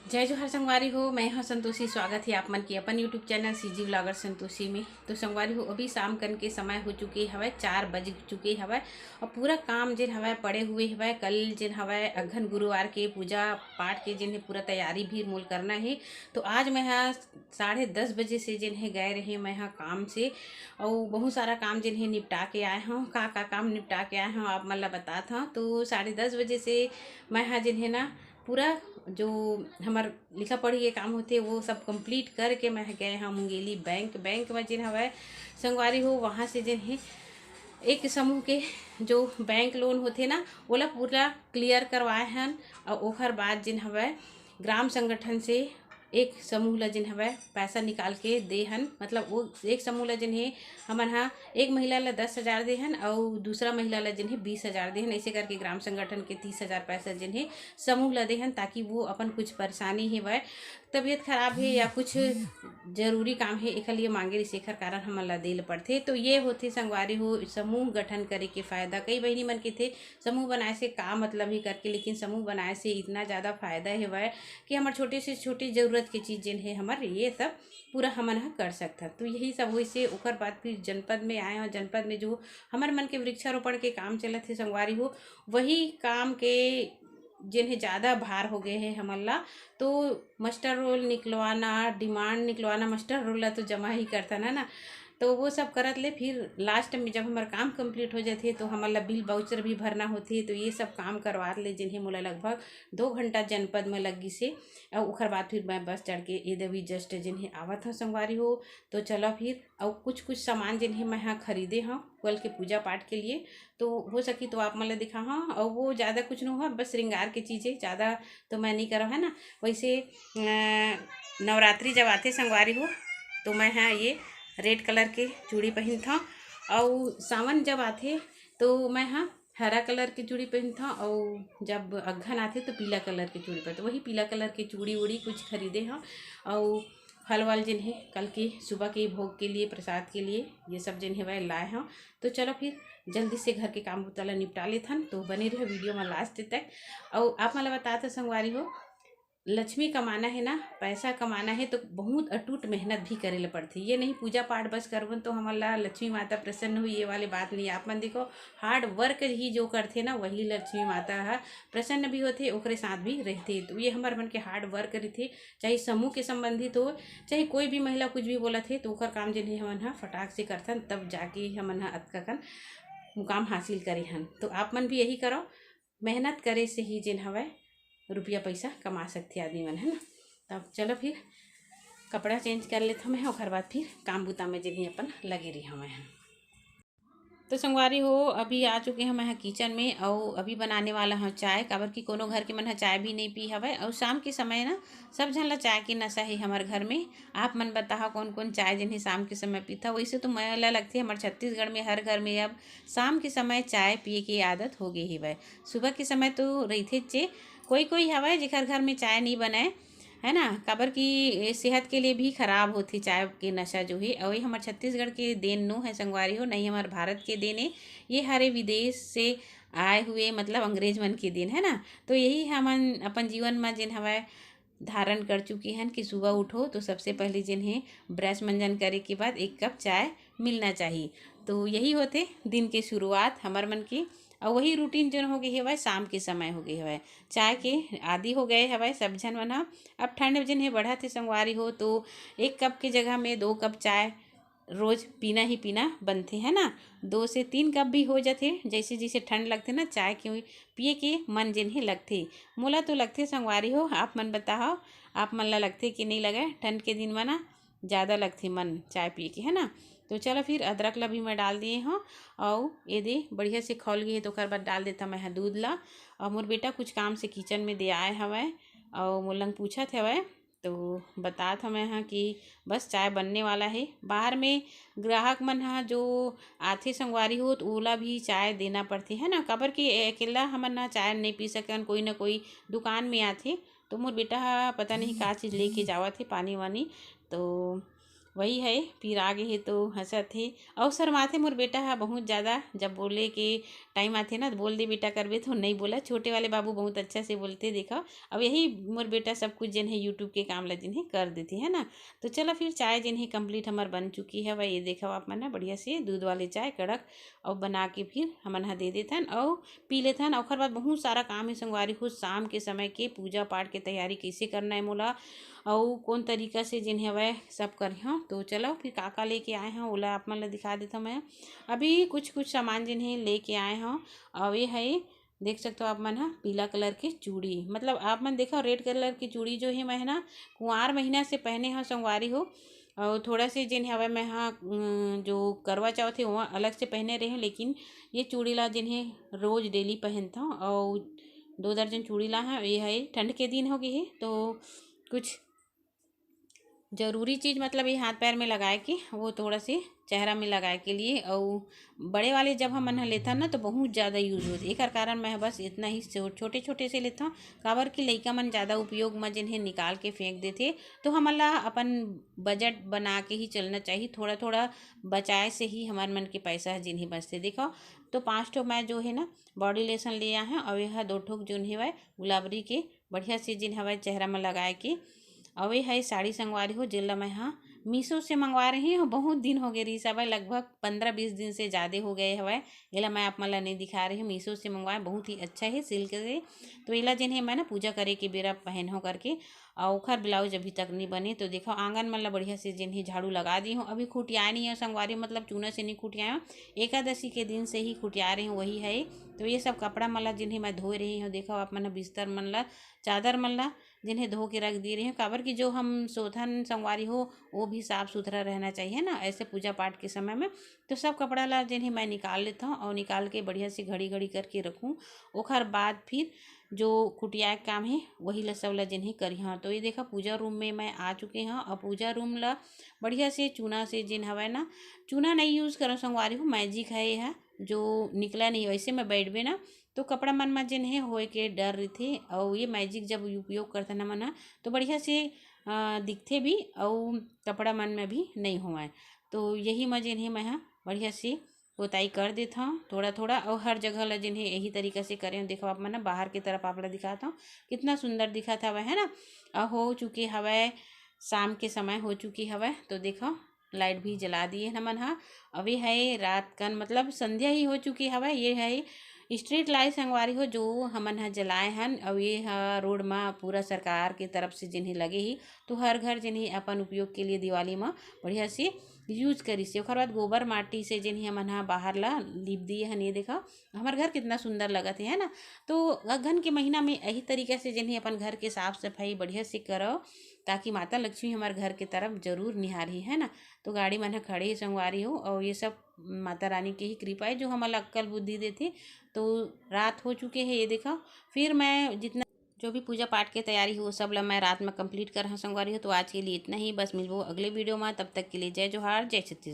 जय जोहर संगवारी हो। मैं हाँ संतोषी। स्वागत है आप मन की अपन YouTube channel CG blogger Santoshi में। तो संगवारी हो अभी शाम कन के समय हो चुके हवय, 4 बज चुके हवय और पूरा काम जिन हवय पड़े हुए हवय। कल जिन हवय अघन गुरुवार के पूजा पाठ के जिन है पूरा तैयारी भी मोल करना है। तो आज मैं हाँ 10:30 बजे से जिन है गए रहे मैं हाँ काम से और बहुत सारा काम जिन है निपटा के आए हूँ। का काम निपटा के आए हूँ आप मन ला बतात हूँ। तो 10:30 बजे से मैं हाँ जिन है ना पूरा जो हमार लिखा पढ़ी के काम होते वो सब कंप्लीट करके मैं गए हाँ मुंगेली बैंक में जिन हवय संगवारी हो। वहाँ से जिन है एक समूह के जो बैंक लोन होते ना ओला पूरा क्लियर करवाए हैं और ओखर बाद जिन हवय ग्राम संगठन से एक समूह ला जिन हवय पैसा निकाल के दे हन। मतलब वो एक समूह ला जिन है हमन हाँ एक महिला ला 10,000 दे हन और दूसरा महिला ला जिन है 20,000 दे हन। ऐसे करके ग्राम संगठन के 30,000 पैसा जिन है समूह ला दे हन ताकि वो अपन कुछ परेशानी है वह तबीयत खराब है या कुछ जरूरी काम है एक लिए मांगे रही एखर कारण हमन ला देल पड़थे। तो ये होते संगवारी हो समूह गठन करे के फायदा। कई बहिनी मन के थे समूह बनाए से का मतलब ही करके, लेकिन समूह बनाए से इतना ज़्यादा फायदा है वह कि हमार छोटे से छोटी ज़रूरत के चीज़ जिन है हमार ये सब पूरा हमन ह कर सकता। तो यही सब हुई से ओकर बाद फिर जनपद में आए और जनपद में जो हमार मन के वृक्षारोपण के काम चलत है संगवारी हो वही काम के जिन्हें ज़्यादा भार हो गए हैं हमन ला। तो मास्टर रोल निकलवाना, डिमांड निकलवाना, मास्टर रोल ला तो जमा ही करता ना तो वो सब करत ले फिर लास्ट में जब हमार काम कंप्लीट हो जाते तो हमार ला बिल बाउचर भी भरना होती। तो ये सब काम करवा ले जिन्हें मोला लगभग 2 घंटा जनपद में लगी से और उखर बाद फिर मैं बस चढ़ के ये देवी जस्ट जिन्हें आवत हूँ संगवारी हो। तो चलो फिर और कुछ सामान जिन्हें मैं यहाँ खरीदे हूँ कल के पूजा पाठ के लिए। तो हो सकी तो आप मतलब दिखा हाँ और वो ज़्यादा कुछ नहीं हुआ, बस श्रृंगार की चीज़ें ज़्यादा तो मैं नहीं करा है ना। वैसे नवरात्रि जब आते संगवारी हो तो मैं हाँ ये रेड कलर के चूड़ी पहन था और सावन जब आते तो मैं हाँ हरा कलर की चूड़ी पहन था और जब अघन आते तो पीला कलर की चूड़ी पहनते। वही पीला कलर की चूड़ी उड़ी कुछ खरीदे हाँ और फल वल जिन्हें कल के सुबह के भोग के लिए प्रसाद के लिए ये सब जिन्हें वह लाए हैं। तो चलो फिर जल्दी से घर के काम उतला निपटा ले थन। तो बने रहे वीडियो में लास्ट तक। और आप मतलब बताते संगवारी हो लक्ष्मी कमाना है ना, पैसा कमाना है तो बहुत अटूट मेहनत भी करे ला पड़ती। ये नहीं पूजा पाठ बस करवन तो हमारा लक्ष्मी माता प्रसन्न हुई ये वाली बात नहीं। आप मन देखो हार्ड वर्क ही जो करते ना वही लक्ष्मी माता है प्रसन्न भी होते ओकरे साथ भी रहते। तो ये हमारे मन के हार्ड वर्क रहते, चाहे समूह के संबंधित हो चाहे कोई भी महिला कुछ भी बोला थे तो ओकर काम जिन्हें हमन हा फटाक से करथन तब जाके हमन हा अतका कन मुकाम हासिल करे हन। तो आप मन भी यही करो, मेहनत करे से ही जिन हवै रुपया पैसा कमा सकते आदमी मन है ना। तब चलो फिर कपड़ा चेंज कर लेते मैं और बाद फिर काम बुता में जिन्हें अपन लगे रही हमें। तो संगवारी हो अभी आ चुके हैं मैं किचन में और अभी बनाने वाला हूँ चाय। काबर की कोनो घर के मन चाय भी नहीं पी हवे और शाम के समय ना सब झन ला चाय की नशा है हमारे घर में। आप मन बताओ कौन कौन चाय जिन्हें शाम के समय पीता। वैसे तो मैं ला लगती है हमारे छत्तीसगढ़ में हर घर में अब शाम के समय चाय पिए की आदत हो गई है। सुबह के समय तो रही थे चे कोई हवा जेकर घर में चाय नहीं बनाए है ना। काबर की सेहत के लिए भी खराब होती चाय के नशा जो है। और ये हमारे छत्तीसगढ़ के देन नो है संगवारी हो, नहीं हमारे भारत के देन है। ये हरे विदेश से आए हुए मतलब अंग्रेज मन के दिन है ना। तो यही हमन अपन जीवन में जिन हवा धारण कर चुकी हैं कि सुबह उठो तो सबसे पहले जिन्हें ब्रश मंजन करे के बाद 1 कप चाय मिलना चाहिए। तो यही होते दिन के शुरुआत हमार मन की। और वही रूटीन जो हो गई है शाम के समय हो गई है चाय के आदि हो गए हवाए सब झन मन। अब ठंड जिन्हें बढ़ा थे संगवारी हो तो 1 कप की जगह में 2 कप चाय रोज़ पीना ही पीना बनते है ना। 2 से 3 कप भी हो जाते जैसे जैसे ठंड लगते ना चाय के पिए के मन जिन्हें लगते। मोला तो लगते संगवारी हो, आप मन बताओ आप मन ला लगते कि नहीं लगे। ठंड के दिन में ना ज़्यादा लगती मन चाय पिए के है ना। तो चलो फिर अदरक ला भी मैं डाल दिए हूँ और ये दे बढ़िया से खौल गई है तो कर बाद डाल देता मैं दूध ला। और मोर बेटा कुछ काम से किचन में दे आए हवै और मोर लंग पूछा थे हवै तो बता था मैं हाँ कि बस चाय बनने वाला है। बाहर में ग्राहक मन हाँ जो आथे संगवारी हो तो ओला भी चाय देना पड़ती है ना। काबर कि अकेला हमन ना चाय नहीं पी सकन, कोई ना कोई दुकान में आथे। तो मोर बेटा पता नहीं का चीज़ लेके जावा थे पानी वानी तो वही है फिर आगे है तो हंसत है और शर्माथे मोर बेटा है बहुत ज़्यादा। जब बोले के टाइम आते ना तो बोल दे बेटा करबे तो नहीं बोला। छोटे वाले बाबू बहुत अच्छा से बोलते देखा। अब यही मोर बेटा सब कुछ जिन्हें यूट्यूब के काम ला जिन्हें कर देती है ना। तो चलो फिर चाय जिन्हें कंप्लीट हमार बन चुकी है वह ये देखा आप मन बढ़िया से दूध वाले चाय कड़क और बना के फिर हमन हा दे देथन और पी लेथन। और बाद बहुत सारा काम है संगवारी हो शाम के समय के पूजा पाठ के तैयारी कैसे करना है मोला और कौन तरीका से जिन्हें वह सब करिए। तो चलो फिर काका लेके आए हैं ओला आप मन ला दिखा देता मैं। अभी कुछ कुछ सामान जिन्हें लेके आए हैं और ये है देख सकते हो आप मन हा पीला कलर की चूड़ी। मतलब आप मन देखो रेड कलर की चूड़ी जो है मैं ना कुंवार महीना से पहने हाँ संगवारी हो। और थोड़ा से जिन हवा मैं हाँ जो करवा चौथ है वहाँ अलग से पहने रहे हूँ। लेकिन ये चूड़ी ला जिन्हें रोज़ डेली पहनता हूँ और 2 दर्जन चूड़ी ला है। ये है ठंड के दिन हो गई है तो कुछ ज़रूरी चीज़ मतलब ये हाथ पैर में लगाए के वो थोड़ा से चेहरा में लगाए के लिए। और बड़े वाले जब हम मन लेता ना तो बहुत ज़्यादा यूज होती एक कारण मैं बस इतना ही छोटे छोटे से लेता हूँ। काबर की लइका मन ज़्यादा उपयोग में जिन्हें निकाल के फेंक देते तो हमला अपन बजट बना के ही चलना चाहिए। थोड़ा थोड़ा बचाए से ही हमारे मन के पैसा है जिन्हें बचते देखो। तो 5 ठो मैं जो है ना बॉडी लेसन लिया है और यह 2 ठोक जो है गुलाबरी के बढ़िया से जिन हवा चेहरा में लगाए के। और ये है साड़ी संगवारी हो जिला मैं हाँ मीशो से मंगवा रही हूँ। बहुत दिन हो गए रही सब लगभग 15-20 दिन से ज़्यादा हो गए हवा। इला मैं आप मला नहीं दिखा रही हूँ मीशो से मंगवाए बहुत ही अच्छा है सिल्क से। तो इला जिन्हें मैं ना पूजा करे के बेरा पहन हो करके और उखर ब्लाउज अभी तक नहीं बने। तो देखो आंगन मतलब बढ़िया से जिन्हें झाड़ू लगा दी हूँ। अभी खुटिया नहीं है संगवारी मतलब चूना से नहीं खुटिया हूँ एकादशी के दिन से ही खुटिया रही हूँ वही है। तो ये सब कपड़ा मला जिन्हें मैं धो रही हूँ देखो आप मन बिस्तर मन ला चादर मन ला जिन्हें धो के रख दे रही हूँ। काबर की जो हम शोधन संगवारी हो वो भी साफ़ सुथरा रहना चाहिए ना ऐसे पूजा पाठ के समय में। तो सब कपड़ा ला जिन्हें मैं निकाल लेता हूँ और निकाल के बढ़िया से घड़ी घड़ी करके रखूँ। ओखर बाद फिर जो कुटिया काम है वही ला सब ला जिन्हें करी। हाँ तो ये देखा पूजा रूम में मैं आ चुके हैं और पूजा रूम ला बढ़िया से चूना से जिन हवा ना चूना नहीं यूज़ करो संगवारी हो मैजिक है यह जो निकला नहीं वैसे मैं बैठबे ना तो कपड़ा मन में जिन है होए के डर रही थी। और ये मैजिक जब उपयोग करता ना मना तो बढ़िया से दिखते भी और कपड़ा मन में भी नहीं हुआ। तो यही मैं जिन्हें मैं हाँ बढ़िया से पोताई कर देता हूँ थोड़ा थोड़ा और हर जगह ला जिन्हें यही तरीका से करें। देखो आप मैं बाहर की तरफ आप ला दिखाता हूँ कितना सुंदर दिखा था वह है ना। हो चुकी हवा शाम के समय हो चुकी हवा। तो देखो लाइट भी जला दिए ना मन हाँ अभी है रात का मतलब संध्या ही हो चुकी हवा। ये है स्ट्रीट लाइट संगवारी हो जो हमन हा जलाए हन और ये रोड में पूरा सरकार के तरफ से जिन्हें लगे ही। तो हर घर जिन्हें अपन उपयोग के लिए दिवाली में बढ़िया से यूज करी से। बाद गोबर माटी से जिन्हें हमन हा बाहर ला लिप दिए हन। ये देखा हमारे घर कितना सुंदर लगत है ना। तो अगहन के महीना में यही तरीके से जिन्हें अपन घर के साफ सफाई बढ़िया से करो ताकि माता लक्ष्मी हमारे घर के तरफ जरूर निहारी है ना। तो गाड़ी मन खड़े ही संगवारी हो और ये सब माता रानी की ही कृपा है जो हमारा अक्कल बुद्धि देती। तो रात हो चुके हैं ये देखा फिर मैं जितना जो भी पूजा पाठ की तैयारी हो सब ला मैं रात में कंप्लीट कर हाँ संगवारी हो। तो आज के लिए इतना ही बस मिलबो अगले वीडियो में तब तक के लिए जय जोहार जय छत्तीसगढ़।